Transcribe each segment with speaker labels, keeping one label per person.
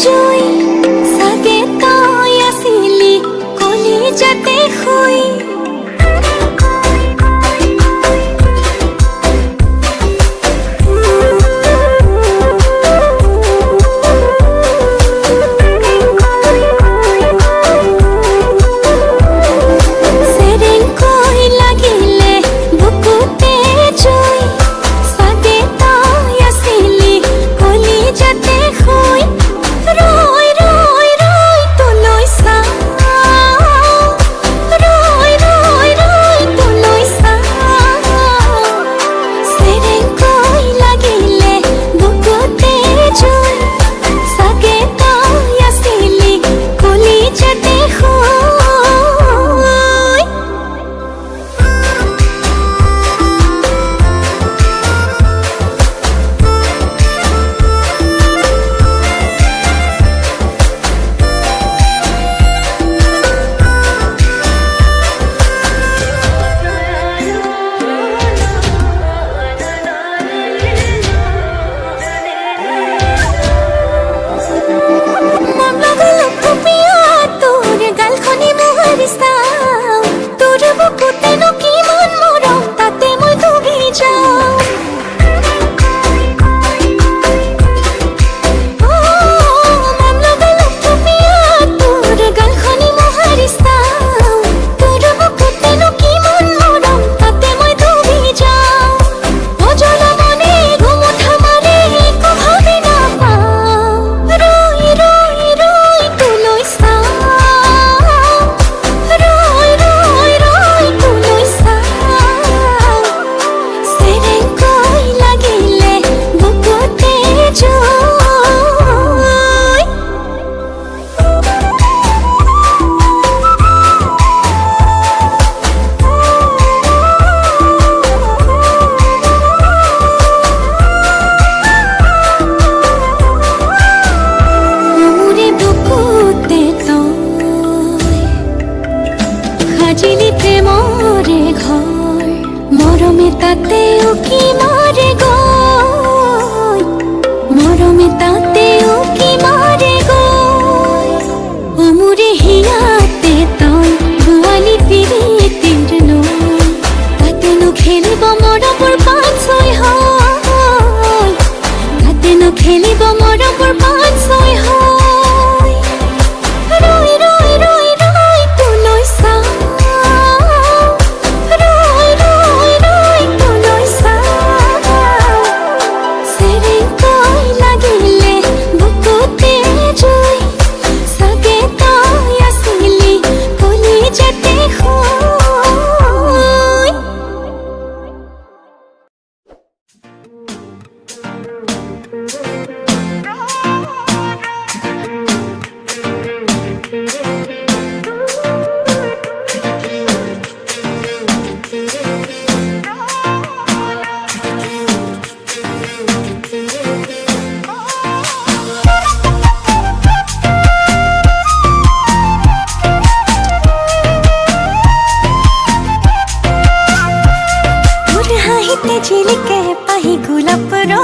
Speaker 1: জুই সাগে তাই আসিলি কলি যাতে হই
Speaker 2: गुलाब रो।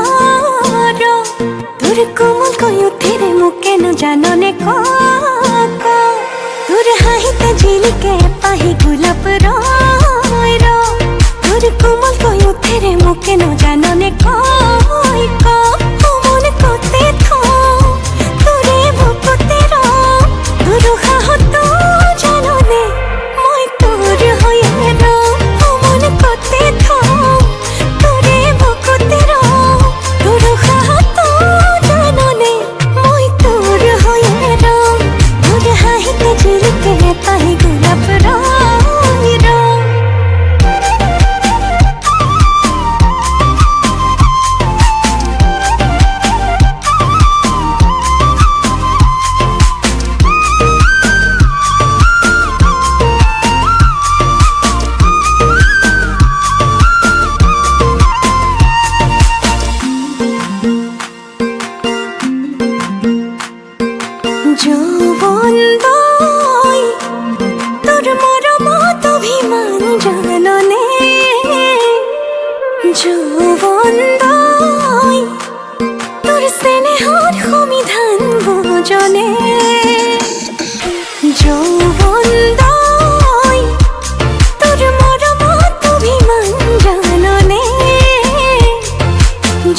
Speaker 1: যৌবনদাই তোর মরমত অভিমান জাননে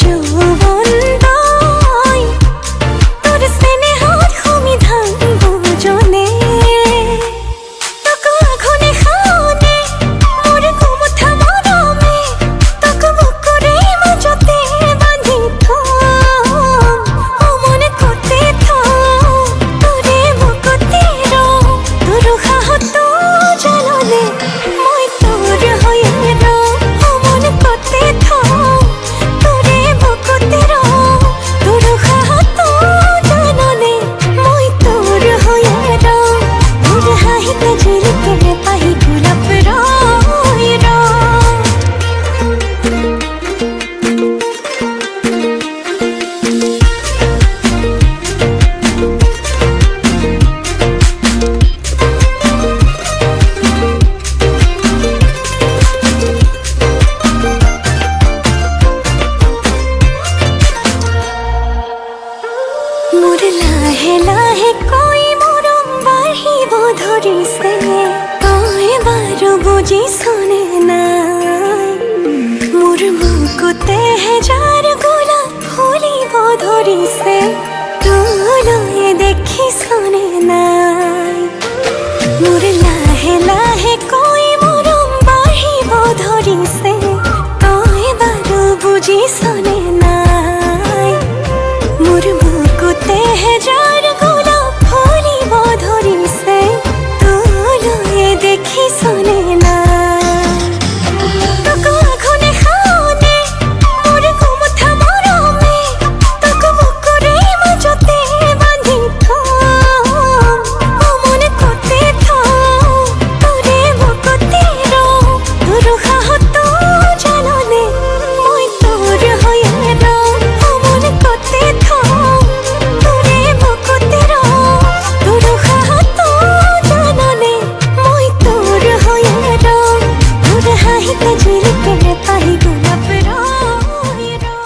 Speaker 1: যৌবনদাই তোর স্নেহত সমিধান বুজনে তোক আঘনে খাওনে মোর কুমুঠা মৰমে তোক বুকুৰে মাজতে বান্ধি থম ও মনে কতে থম তোৰে বুকুতে ৰম তোৰ সাহত জাননে মই তোৰ হৈয়ে ৰম ও মনে কতে থম তোৰে বুকুতে ৰম তোৰ সাহত জাননে মই তোৰ হৈয়ে ৰম তোৰ হাঁহিতে জিলিকে পাহি গোলাপ ৰয় ৰম মোৰ লাহে লাহে কৈ মৰম বাঢ়িব ধৰিছে তই বাৰু বুজিছনে নাই মোৰ বুকুতে হেজাৰ গোলাপ ফুলিব ধৰিছে তোলৈ দেখিছনে নাই মোৰ লাহে লাহে কৈ মৰম বাঢ়িব ধৰিছে তই বাৰু বুজিছনে নাই মোৰ বুকুতে হেজাৰ গোলাপ ফুলিব ধৰিছে তোলৈ দেখিছনে নাই তোক আঘনে খাওনে মোৰ কুমুঠা মৰমে তোক বুকুৰে মাজতে বান্ধি থম ও মনে কতে থম তোৰে বুকুতে ৰম তোৰ সাহত জাননে মই তোৰ হৈয়ে ৰম ও মনে কতে থম তোৰে বুকুতে ৰম তোৰ সাহত জাননে মই তোৰ হৈয়ে ৰম তোৰ হাঁহিতে জিলিকে পাহি গোলাপ ৰয় ৰম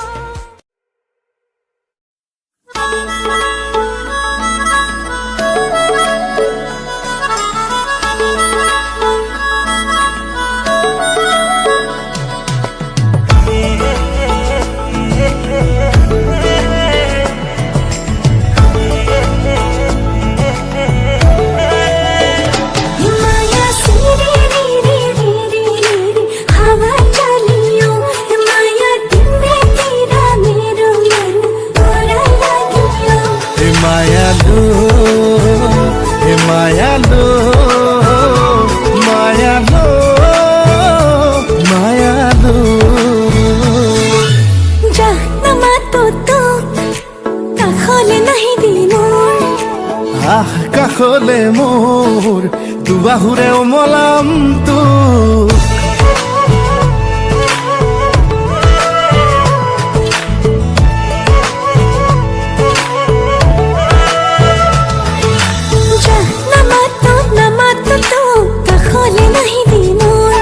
Speaker 1: माया सिरे रे रे रे रे रे हवा चलियो माया दिल में तेरा मेरो मन तोरा लागियो
Speaker 2: हे मायालु हे मायालु मायालु मायालु
Speaker 1: জাহ্নমা তো কাখলে নাহি দিনৰ
Speaker 2: আহ কাষলে মোৰ দুবাহুৰে ওমলাম তোক
Speaker 1: জাহ্নমা তো কাখলে নাহি দিনৰ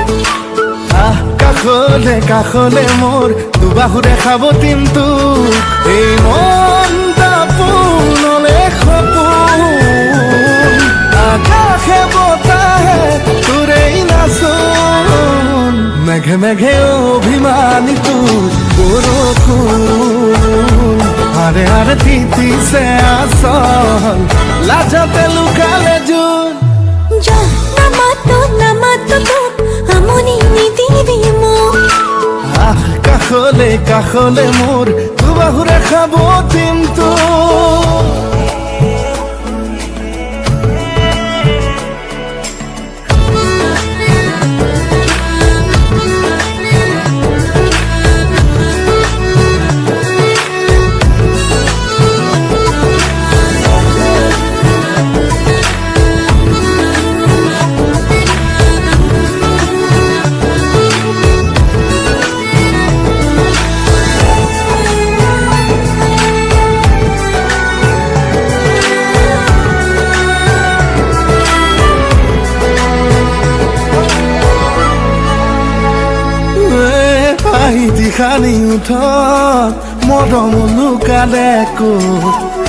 Speaker 2: আহ কাষলে কাষলে মোৰ দুবাহুৰে খাবতিম তোক এই মনটা পোনলে সপোন আকাশে বতাহে তোৰেই নাচোন মেঘে মেঘে অভিমানী তোৰ বৰষুণ আরে আরে তিতিছে আসল লাজতে লুকালে জোন
Speaker 1: জাহ্নমা তো আমনি নিদিবি মোক
Speaker 2: আহ কাষলে কাষলে মোৰ দুবাহুৰে খাবতিম তোক খানি উঠত মৰম লুকালে ক'ত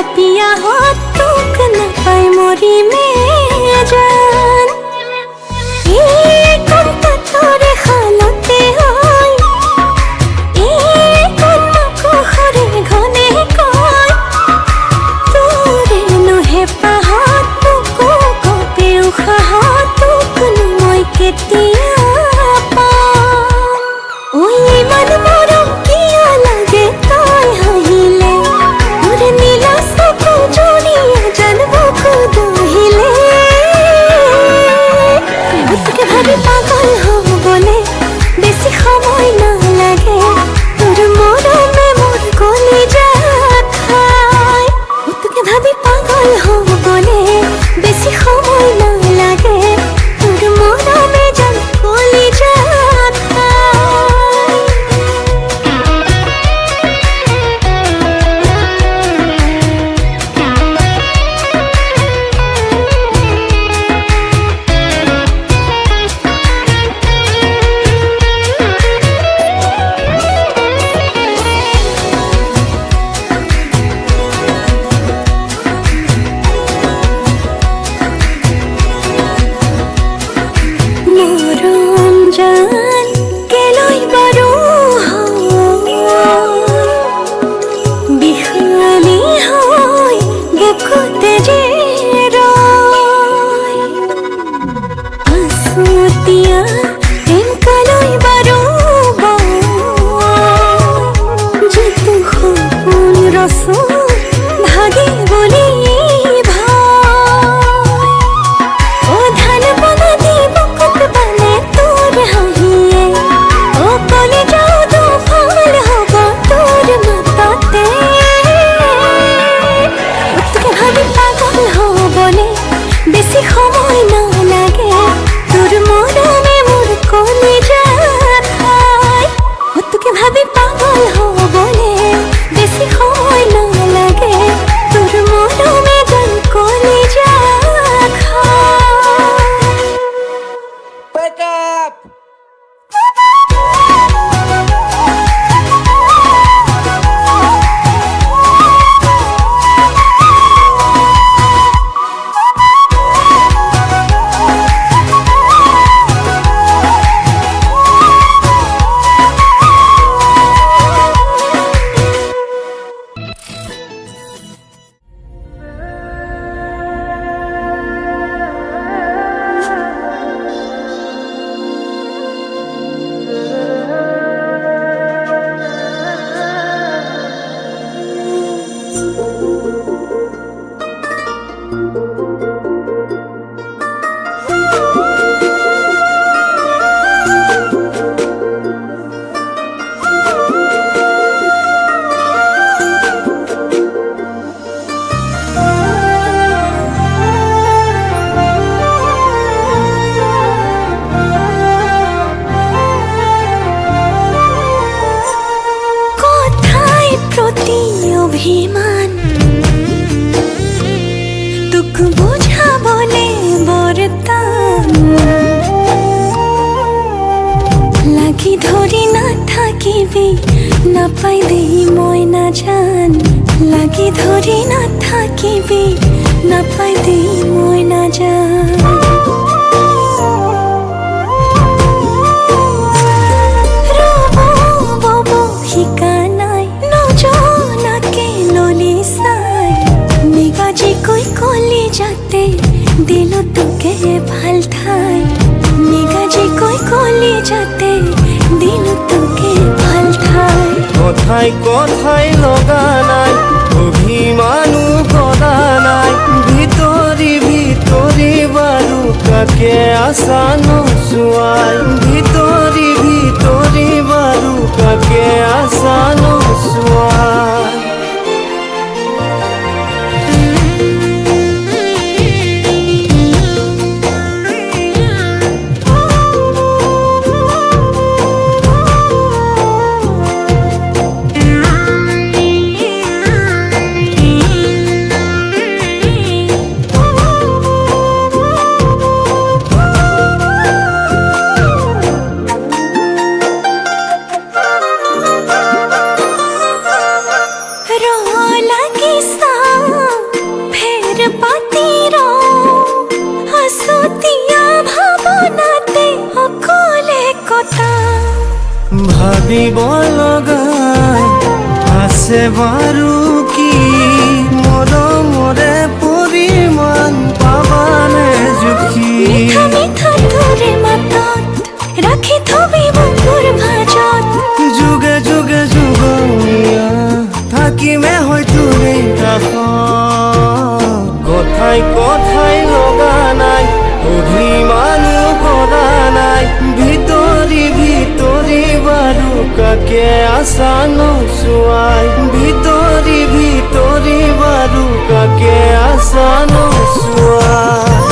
Speaker 1: पिया हो तुक न पाए मोरी में जान ये कौन ता तोरे हालते होय ये कौन को हरे घने कोय तोरे नुहे पहा तुको को पेउखा हो तुक न मोय केतिया पा ओय मन मोरम किया लागे तोय हहिले मोरे नीला सको जोड़िया जानबो को दोहिले उतके भाभी पागल हो बोले बेसी समय ना लागे तोर मोरमे मोर कलिजा खाय उतके भाभी पागल हो बोले बेसी समय ना लागे तोर मोरमे जान कलिजा মরম জান কেলই বারো বিহালি হয় বুকুতে যে রয় আসুতিয়া প্রেম কালই বারো যেতু হপুন রস ভাগে বলি ও ধান বনা দিব কত বানে তোর হাহিয়ে ও কলে যাও দো ফাল হব তোর মাতাতে উতকে ভাবি পাগল হব বলে বেশি সময় না লাগে তোর মরমে মোর কলিজা খায় উতকে ভাবি পাগল হব বলে বেশি সময় না লাগে তোর মরমে জান কলিজা খায়
Speaker 3: Wake up! কোথায় প্রতি অভিমান তুক বোঝা বলে বরতাম লাগি ধরি না থাকিবি না পাই দেই ময়না জান লাগি ধরি না থাকিবি না পাই দেই ময়না জান जाते दिल तुके ভাল ঠাই নিগাজি কই কলি যাতে দিল তুকে ভাল ঠাই
Speaker 2: কথায় কথায় লগা নাই অভিমানু করা নাই ভিতরি ভিতরি বারু কাকে আশা নসুয়াই ভিতরি ভিতরি বারু কাকে আশা নসুয়াই দিব লগা আছে বাৰু কি মৰমৰে পৰিমাণ পাবানে জুখি
Speaker 3: মিঠা মিঠা তোৰে মাতত ৰাখি থবি বুকুৰ ভাজত
Speaker 2: যুগে যুগে যুগমীয়া থাকিমে হয়তো এই কাষত কথাই কথাই লগা নাই অভিমানো কৰা নাই ভিতৰি ভিতৰি বাৰু কাকে আছা নোচোৱাই ভিতৰি ভিতৰি বাৰু কাকে আছা নোচোৱাই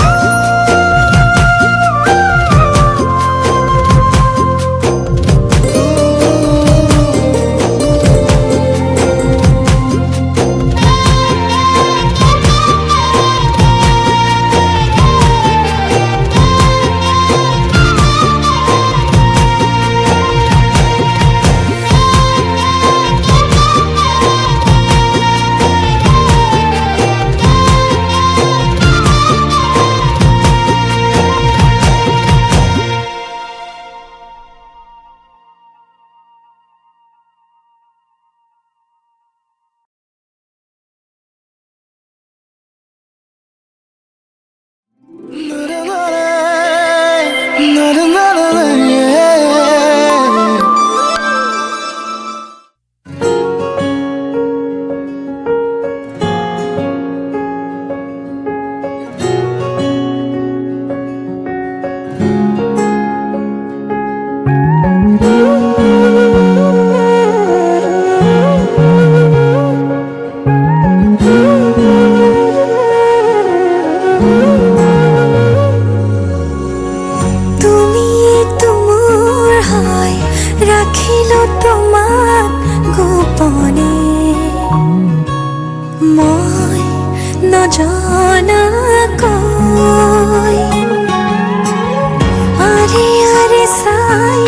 Speaker 3: ৰাখিলো তোমাক গোপনে মই নজনাকৈ আৰে আৰে চাই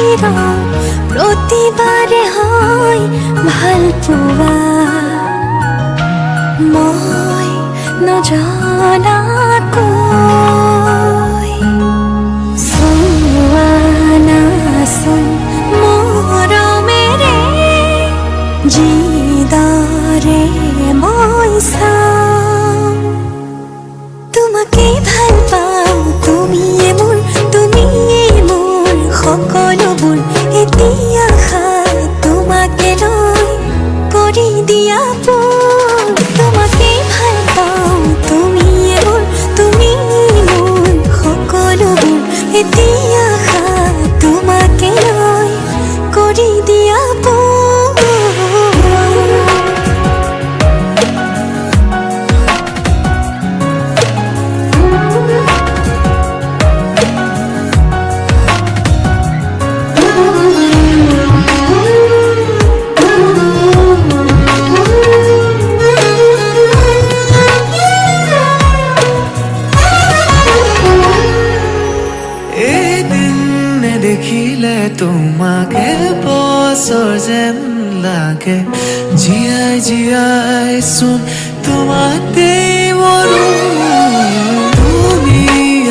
Speaker 3: প্ৰতিবাৰে হয় ভাল পোৱা মই নজনাকৈ চোৱা নাচোন মৰমেৰে যিদৰে মই চাওঁ তোমাকে ভাল পাওঁ তুমিয়ে মোৰ সকলোবোৰ এতিয়া তোমাকে লৈ কৰি দিয়া তোমাকে ভাল পাওঁ তুমিয়ে মোৰ সকলোবোৰ এতিয়া তোমাকে লৈ কৰি দিয়া
Speaker 2: দেখিলে তোমাকে বছৰ যেন লাগে জীয়াই জীয়াই চোন তোমাতে মৰো তুমি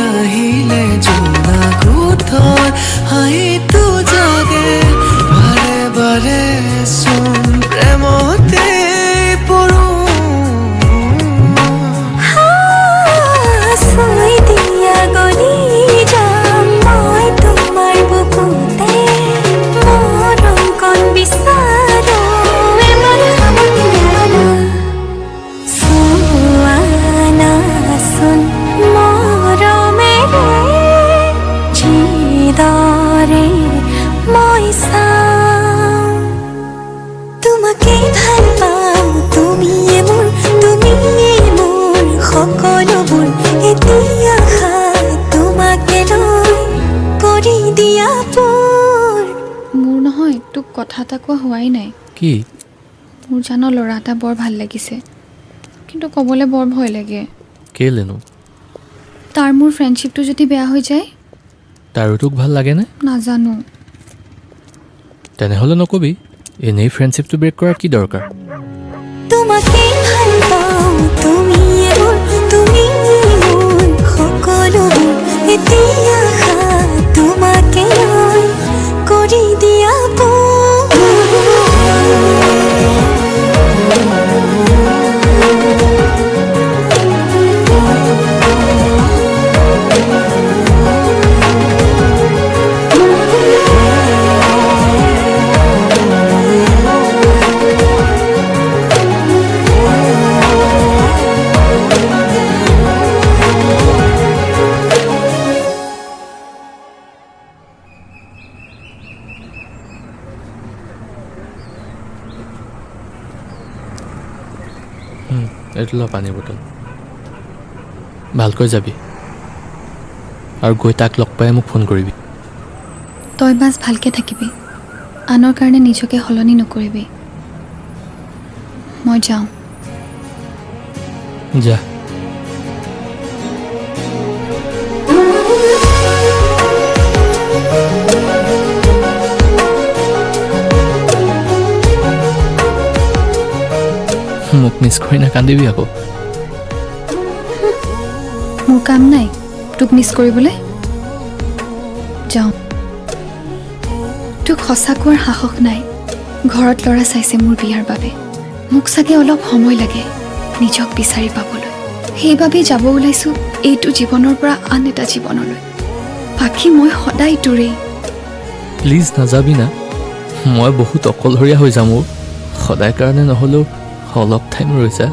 Speaker 2: আহিলে জোনা কোঠৰ হাঁহিটো জাগে বাৰে বাৰে চোন প্ৰেমতে পৰো তোমাকে ভাল পাওঁ তুমিয়ে মোৰ সকলোবোৰ এতিয়া তোমাকে লৈ কৰি দিয়া
Speaker 4: মোৰ নহয় তোক কথা এটা কোৱা হোৱাই নাই
Speaker 5: কি
Speaker 4: মোৰ জানো ল'ৰা এটা বৰ ভাল লাগিছে কিন্তু ক'বলৈ বৰ ভয় লাগে
Speaker 5: কেলেনো
Speaker 4: তাৰ মোৰ ফ্ৰেণ্ডশ্বিপটো যদি বেয়া হৈ যায়
Speaker 5: তাৰো তোক ভাল লাগেনে
Speaker 4: নাজানো
Speaker 5: তেনেহ'লে নকবি এনেই ফ্ৰেণ্ডশ্বিপটো ব্ৰেক কৰাৰ কি দৰকাৰ
Speaker 3: তোমাকে ভাল পাওঁ তুমিয়ে মোৰ সকলোবোৰ এতিয়া তোমাকে লৈ কৰি দিয়া
Speaker 5: এইটো ল পানী বটল ভালকৈ যাবি আৰু গৈ তাক লগ পাই মোক ফোন কৰিবি
Speaker 4: তই বাছ ভালকে থাকিবি আনৰ কাৰণে নিজকে সলনি নকৰিবি মই যাওঁ
Speaker 5: যা মোক মিছ কৰি নাকান্দিবি আকৌ
Speaker 4: মোৰ কাম নাই তোক মিছ কৰিবলৈ যাওঁ তোক সঁচা কোৱাৰ সাহস নাই ঘৰত ল'ৰা চাইছে মোৰ বিয়াৰ বাবে মোক চাগে অলপ সময় লাগে নিজক বিচাৰি পাবলৈ সেইবাবেই যাব ওলাইছোঁ এইটো জীৱনৰ পৰা আন এটা জীৱনলৈ বাকী মই সদায় তোৰেই
Speaker 5: প্লিজ নাযাবি না মই বহুত অকলশৰীয়া হৈ যাম সদায় কাৰণে নহ'লেও অলপ টাইম ৰৈ যা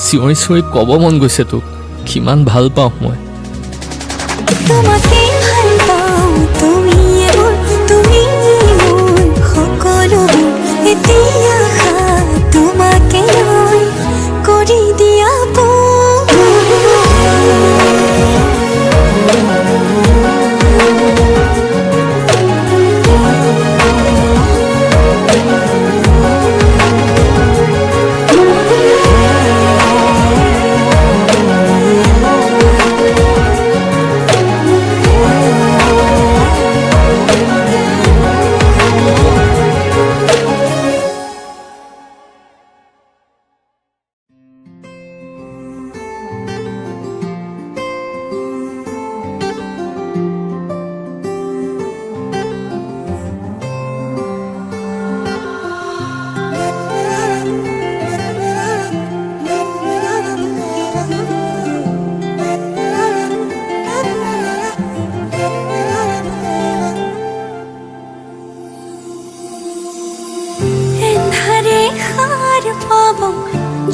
Speaker 5: চিঞৰি চিঞৰি ক'ব মন গৈছে তোক কিমান ভাল পাওঁ মই
Speaker 3: তোমাকে ভাল পাওঁ তুমিয়ে মোৰ তুমি মোৰ সকলোবোৰ এতিয়া তোমাকে লৈ কৰি দিয়া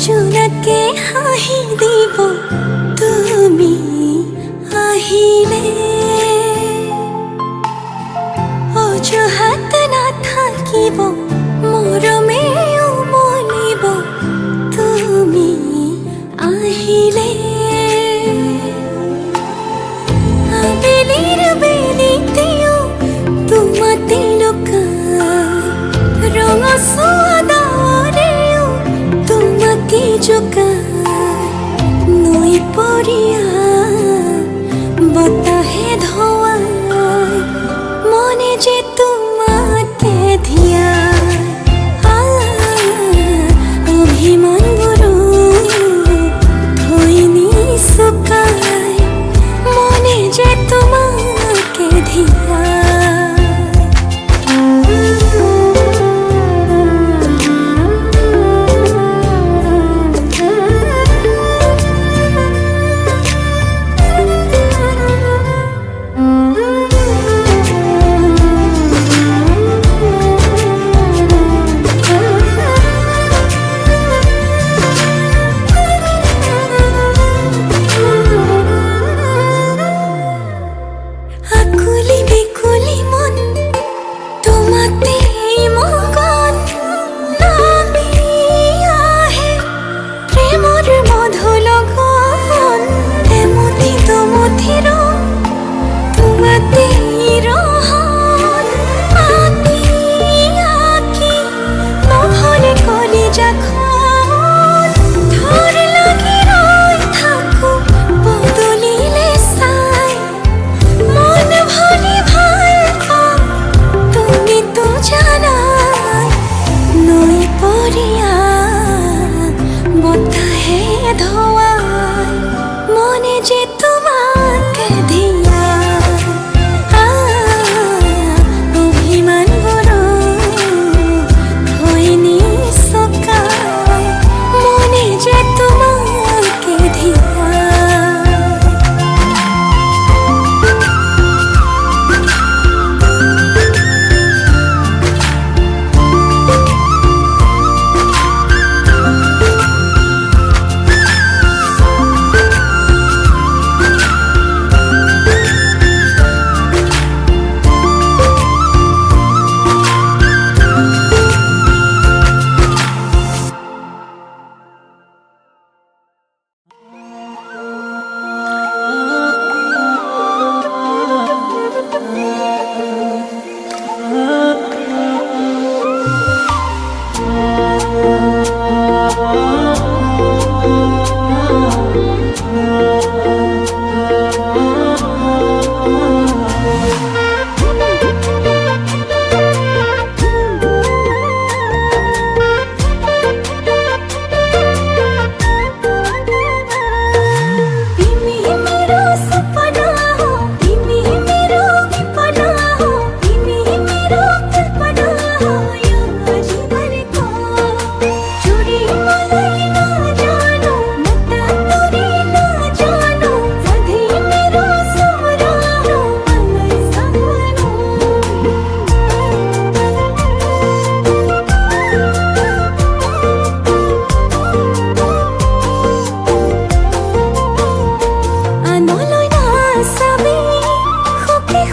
Speaker 3: জোনাকে হাঁহি দিব তুমি আহিলে অজুহাত নাথাকিব মৰমে উমলিব তুমি আহিলে আবেলিৰ বেলিতেও তোমাতে লুকাই ৰঙচুৱাদাৰেও তোমাকে জোকাই নৈ পৰিয়া বতাহ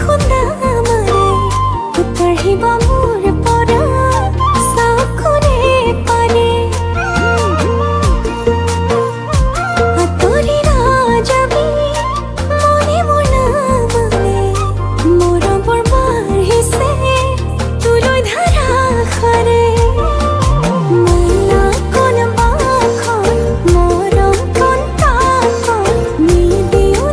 Speaker 3: খুন্দা মাৰে উতাৰিব মোৰ পৰা চকুৰে পানী আঁতৰি নাযাবি মনে মোৰ নামানে মৰমৰ বাঢ়িছে তোলৈ ধাৰাসাৰে মায়া কোন বাখন মৰম কোন তাখন নিদিও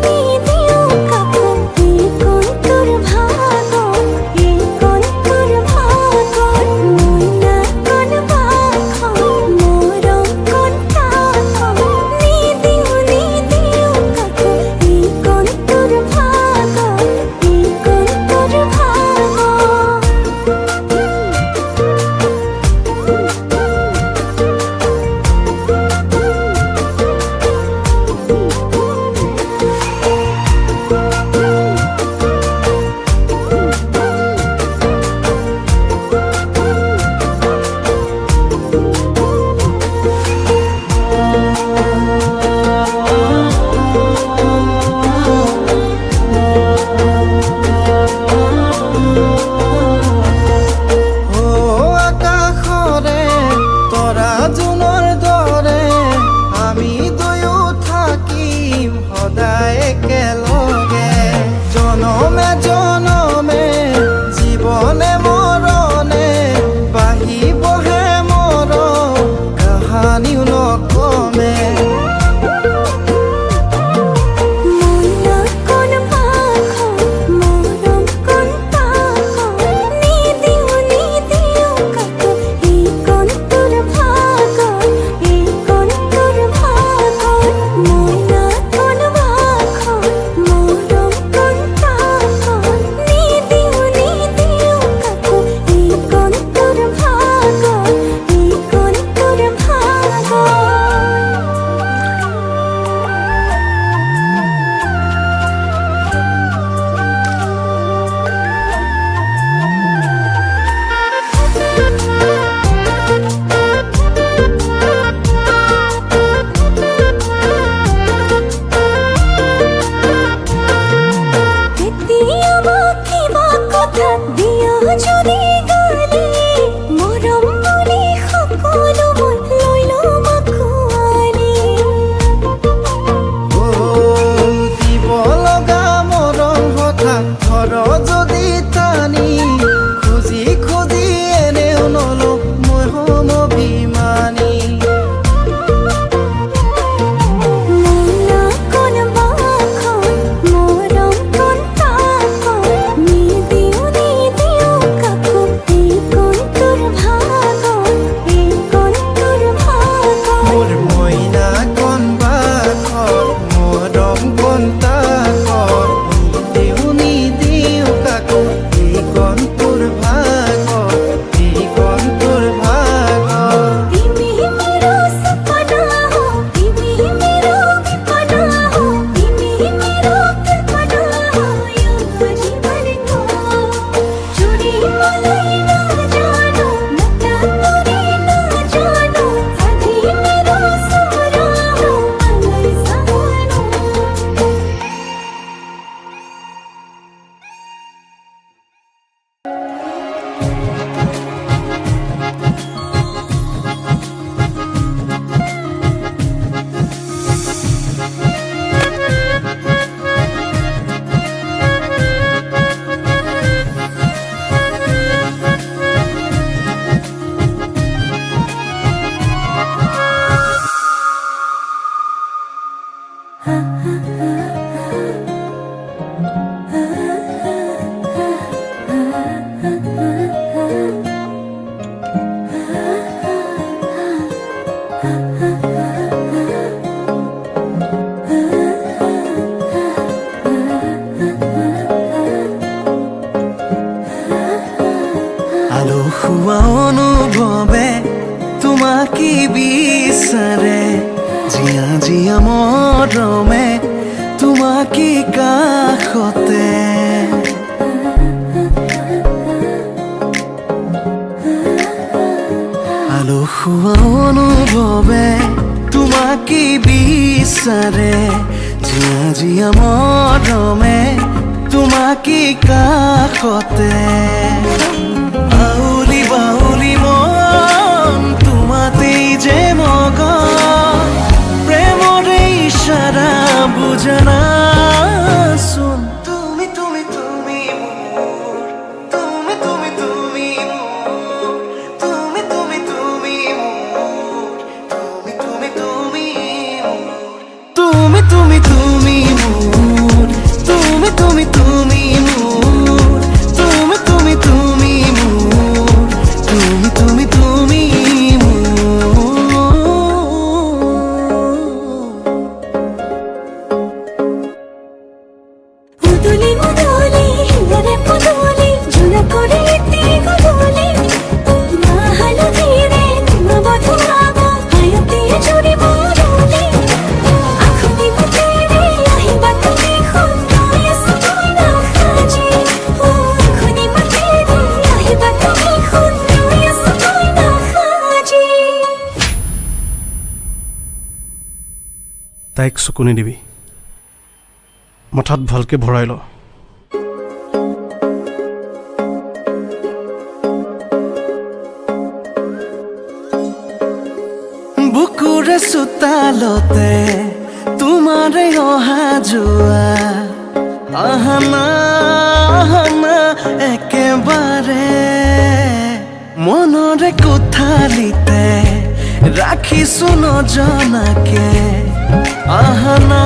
Speaker 3: কাকো এই কোন তোৰ ভাগত এই কোন তোৰ ভাগত মায়া কোন বাখন মৰম কোন তাখন নিদিও কাকো এই কোন তোৰ ভাগত এই কোন তোৰ ভাগত
Speaker 2: ও আকাশৰে তৰা জোনৰ দৰে আমি দুয়ো থাকিম সদায় একেলগে জনমে জনমে জীৱনে মৰণে বাঢ়িবহে মৰম কাহানিও নকমে
Speaker 3: মায়া কোন বাখন মৰম কোন তাখন নিদিও কাকো এই কোন তোৰ ভাগত এই কোন তোৰ ভাগত মায়া কোন বাখন মৰম কোন তাখন নিদিও কাকো এই কোন তোৰ ভাগত এই কোন তোৰ এতিয়া মোক কিবা কথা দিয়া যদি গালি মৰম বুলি সকলো মই লৈ ল'ম আঁকোৱালি
Speaker 2: দিব লগা মৰম হঠাৎ ধৰ যদি টানি খুজি খুজি এনেও নলো মই হম অভিমানী
Speaker 3: মায়া কোন বাখন মৰম কোন তাখন নিদিও কাকো এই কোন তোৰ ভাগত এই কোন তোৰ ভাগত
Speaker 2: মোৰ মইনা কোন বাখৰ মৰম কোন তাকৰ নিদিও কাকো এই কোন তোৰ ভাগৰ এই কোন তোৰ ভাগৰ
Speaker 3: तिमी मेरो सपना हो तिमी मेरो विपना हो तिमी मेरो कल्पना हो यो जीवनको छोडी मलाई नजानु नटारी नजानु साथी मेरो सपना हो मलाई सहानु
Speaker 2: আলসুৱা অনুভৱে তোমাকে বিচাৰে জিয়া জিয়া মৰমে তোমাকে কাষতে আলসুৱা অনুভৱে তোমাকে বিচাৰে জিয়া জিয়া মৰমে তোমাকে কাষতে আউলি বাউলি মন তোমাতেই যে মগন প্ৰেমৰে ইশাৰা বুজনা চোন তুমি তুমি তুমি মোৰ তুমি তুমি তুমি মোৰ তুমি তুমি তুমি মোৰ তুমি তুমি তুমি মোৰ তুমি তুমি তুমি মোৰ তুমি তুমি তুমি মোৰ তুমি তুমি তুমি মোৰ তুমি তুমি তুমি
Speaker 1: মুদুলি মুদুলি হিয়ারে পুদুলি ঝুনা করে এতে গদুলি মা হালো ধীরে তোমা বধুয়াব হায়তে জুড়ি বদুলি আখনি মুতেরে আহিবা তুমি খুন্দায় সতই না খাজি আখনি মুতেরে আহিবা তুমি খুন্দায় সতই না খাজি
Speaker 2: তাইক চকু নিদিবি মাথাত ভালকে ভৰাই ল বুকুৰে চোতালতে তোমাৰে অহা যোৱা আহানা আহানা একেবাৰে মনৰে কোঠালিতে ৰাখিছো নজনাকে আহানা